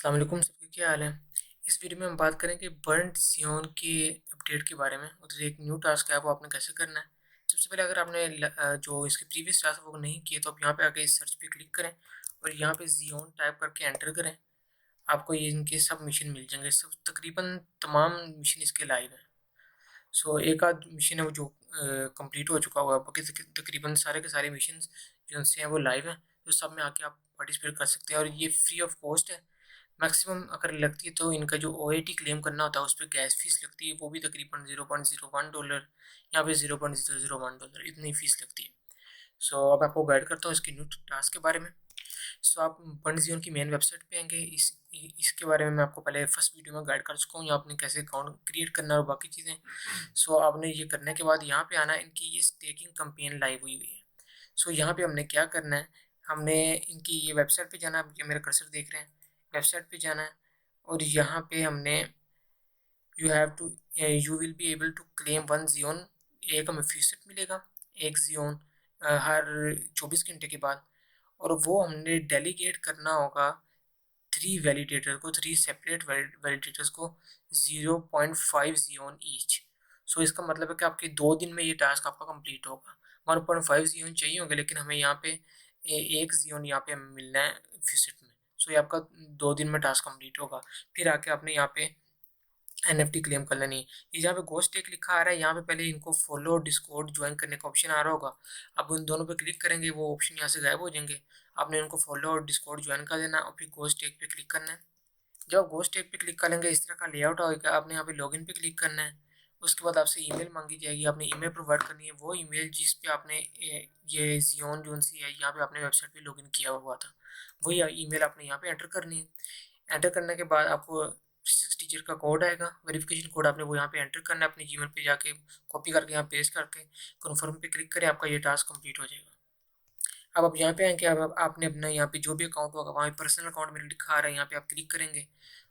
अस्सलाम वालेकुम सबके क्या हाल है। इस वीडियो में हम बात करेंगे बर्न्ड सियोन के अपडेट के बारे में। उधर एक न्यू टास्क है, वो आपने कैसे करना है। सबसे पहले अगर आपने जो इसके प्रीवियस टास्क वो नहीं किए तो आप यहाँ पे आके इस सर्च पे क्लिक करें और यहाँ पे जियोन टाइप करके एंटर करें। आपको ये इनके सब मिशन मिल जाएंगे, सब तकरीबन तमाम मिशन इसके लाइव हैं। सो एक आध मिशन है वो जो कंप्लीट हो चुका हुआ है, बाकी तकरीबन सारे के सारे मिशन जो उनसे हैं वो लाइव हैं। तो सब में आके आप पार्टिसिपेट कर सकते हैं और ये फ्री ऑफ कॉस्ट है। मैक्सिमम अगर लगती है तो इनका जो ओएटी क्लेम करना होता है उस पर गैस फीस लगती है, वो भी तकरीबन $0.01, यहाँ पे $0.001 इतनी फीस लगती है। सो अब आपको गाइड करता हूँ इसके न्यू टास्क के बारे में। सो आप बंडजियोन की मेन वेबसाइट पे आएंगे। इसके बारे में मैं आपको पहले फर्स्ट वीडियो में गाइड कर चुका हूँ, यहाँ आपने कैसे अकाउंट क्रिएट करना है और बाकी चीज़ें। सो आपने ये करने के बाद यहाँ पे आना है, इनकी ये स्टेकिंग कैंपेन लाइव हुई हुई है। सो यहाँ पे हमने क्या करना है, हमने इनकी ये वेबसाइट पे जाना है। आप ये मेरा कर्सर देख रहे हैं, वेबसाइट पे जाना है और यहाँ पे हमने you will be able to claim 1 जियोन। एक हमें फीसद मिलेगा, 1 जियोन हर 24 घंटे के बाद। और वो हमने डेलीगेट करना होगा 3 वैलिडेटर को, 3 सेपरेट वैलिडेटर्स को, 0.5 जियोन ईच। सो इसका मतलब है कि आपके 2 दिन में ये टास्क आपका कंप्लीट होगा। 1.5 जियोन चाहिए होंगे, लेकिन हमें यहाँ पे 1 जियोन यहाँ पे हमें मिलना है फीसद में। सो ये आपका 2 दिन में टास्क कंप्लीट होगा। फिर आके आपने यहाँ पे एनएफटी क्लेम कर लेनी है। ये जहाँ पे गोस्ट टेक लिखा आ रहा है, यहाँ पे पहले इनको फॉलो डिस्कॉर्ड ज्वाइन करने का ऑप्शन आ रहा होगा। आप उन दोनों पे क्लिक करेंगे, वो ऑप्शन यहाँ से गायब हो जाएंगे। आपने इनको फॉलो और डिस्कॉर्ड ज्वाइन कर देना और फिर गोस्ट टेक पे क्लिक करना है। जब आप गोस्ट टेक पे क्लिक करेंगे इस तरह का लेआउट आएगा। आपने यहाँ पे लॉगिन पे क्लिक करना है। उसके बाद आपसे ईमेल मांगी जाएगी, आपने ईमेल प्रोवाइड करनी है, वो ईमेल जिस पे आपने ये जियोन जोन सी है यहाँ पे आपने वेबसाइट पे लॉगिन किया हुआ था, वही ईमेल आपने यहाँ पे एंटर करनी है। एंटर करने के बाद आपको 6 डिजिट का कोड आएगा, वेरिफिकेशन कोड। आपने वो यहाँ पे एंटर करना है, अपने जीमेल पे जाके कॉपी करके यहाँ पेस्ट करके कन्फर्म पे क्लिक करें, आपका ये टास्क कंप्लीट हो जाएगा। अब आप यहाँ पे आएंगे, अब आपने अपना यहाँ पे जो भी अकाउंट होगा, वहाँ पर्सनल अकाउंट मेरे लिखा आ रहा है, यहाँ पे आप क्लिक करेंगे।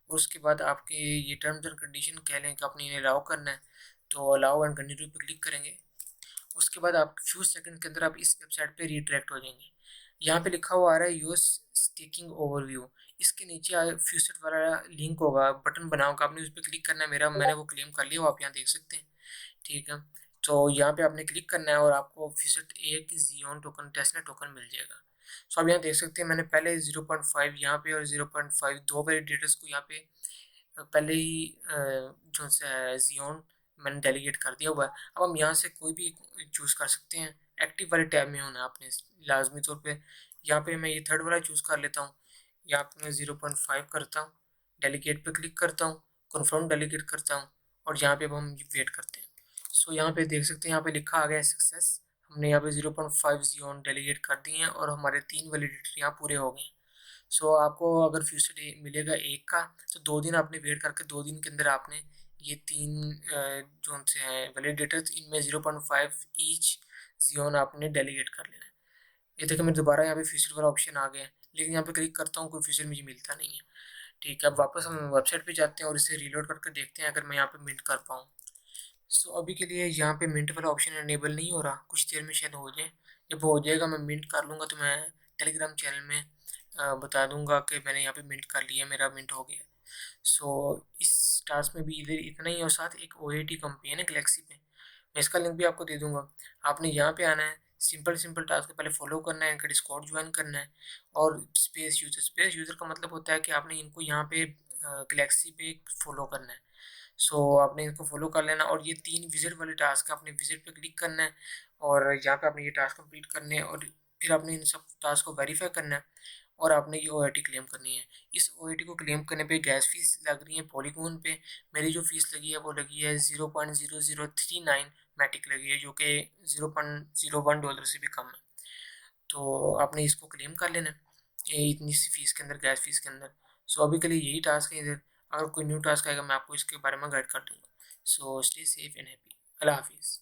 और उसके बाद आपके ये टर्म्स एंड कंडीशन कह लें कि आपने इन्हें अलाउ करना है, तो अलाउ एंड कंटिन्यू पे क्लिक करेंगे। उसके बाद आप फ्यू सेकंड के अंदर आप इस वेबसाइट पे रीडायरेक्ट हो जाएंगे। यहाँ पे लिखा हुआ आ रहा है यूर स्टेकिंग ओवरव्यू। इसके नीचे फ्यूचर वाला लिंक होगा, बटन बना होगा, आपने उस पर क्लिक करना है। मैंने वो क्लेम कर लिया, वो आप यहाँ देख सकते हैं। ठीक है, तो यहाँ पे आपने क्लिक करना है और आपको फीसद एक जियोन टोकन, टेस्टनेट टोकन मिल जाएगा। सो आप यहाँ देख सकते हैं, मैंने पहले 0.5 यहाँ पे और 0.5 दो वैलिडेटर्स को यहाँ पे पहले ही जो सा जियोन मैंने डेलीगेट कर दिया हुआ है। अब हम यहाँ से कोई भी चूज़ कर सकते हैं। एक्टिव वाले टैब में होना है आपने लाजमी तौर पे। यहाँ पे मैं ये थर्ड वाला चूज़ कर लेता हूँ। यहाँ पे मैं 0.5 करता हूँ, डेलीगेट पे क्लिक करता हूँ, कन्फर्म डेलीगेट करता हूँ और यहाँ पे अब हम वेट करते हैं। सो यहाँ पे देख सकते हैं, यहाँ पे लिखा आ गया सक्सेस। हमने यहाँ पे 0.5 जियोन डेलीगेट कर दिए हैं और हमारे 3 वैलिडिटी यहाँ पूरे हो गए। सो आपको अगर फ्यूचर डे मिलेगा एक का, तो 2 दिन आपने वेट करके 2 दिन के अंदर आपने ये 3 जो से हैं वैलिडेटर्स, इनमें 0.5 ईच जियोन आपने डेलीगेट कर लेना है। ये देखिए, मैं दोबारा यहाँ पे फ्यूचर वाला ऑप्शन आ गया है, लेकिन यहाँ पे क्लिक करता हूँ कोई फ्यूचर मुझे मिलता नहीं है। ठीक है, अब वापस हम वेबसाइट पे जाते हैं और इसे रीलोड करके देखते हैं अगर मैं यहाँ पे मिंट कर पाऊँ। सो अभी के लिए यहाँ पे मिंट वाला ऑप्शन इनेबल नहीं हो रहा, कुछ देर में शायद हो जाए। जब हो जाएगा मैं मिंट कर लूँगा तो मैं टेलीग्राम चैनल में बता दूंगा कि मैंने यहाँ पे मिंट कर लिया, मेरा मिंट हो गया। सो इस टास्क में भी इधर इतना ही, और साथ एक ओएटी कंपेन है गलेक्सी पे, मैं इसका लिंक भी आपको दे दूंगा। आपने यहाँ पे आना है, सिंपल सिंपल टास्क को पहले फॉलो करना है, इनका डिस्कॉर्ड ज्वाइन करना है और स्पेस यूज़र का मतलब होता है कि आपने इनको यहाँ पे गलेक्सी पे फॉलो करना है। सो आपने इनको फॉलो कर लेना और ये 3 विजिट वाले टास्क आपने विजिट पे क्लिक करना है और यहाँ पे आपने ये टास्क कंप्लीट करने हैं और फिर आपने इन सब टास्क को वेरीफाई करना है और आपने ये ओआईटी क्लेम करनी है। इस ओआईटी को क्लेम करने पे गैस फीस लग रही है पॉलीगॉन पे। मेरी जो फीस लगी है वो लगी है 0.0039 मैटिक लगी है, जो कि $0.01 से भी कम है। तो आपने इसको क्लेम कर लेना है ये इतनी सी फीस के अंदर, गैस फीस के अंदर। सो अभी के लिए यही टास्क है इधर। अगर कोई न्यू टास्क आएगा मैं आपको इसके बारे में गाइड कर दूंगा। So stay safe and happy. अल्लाह हाफिज़।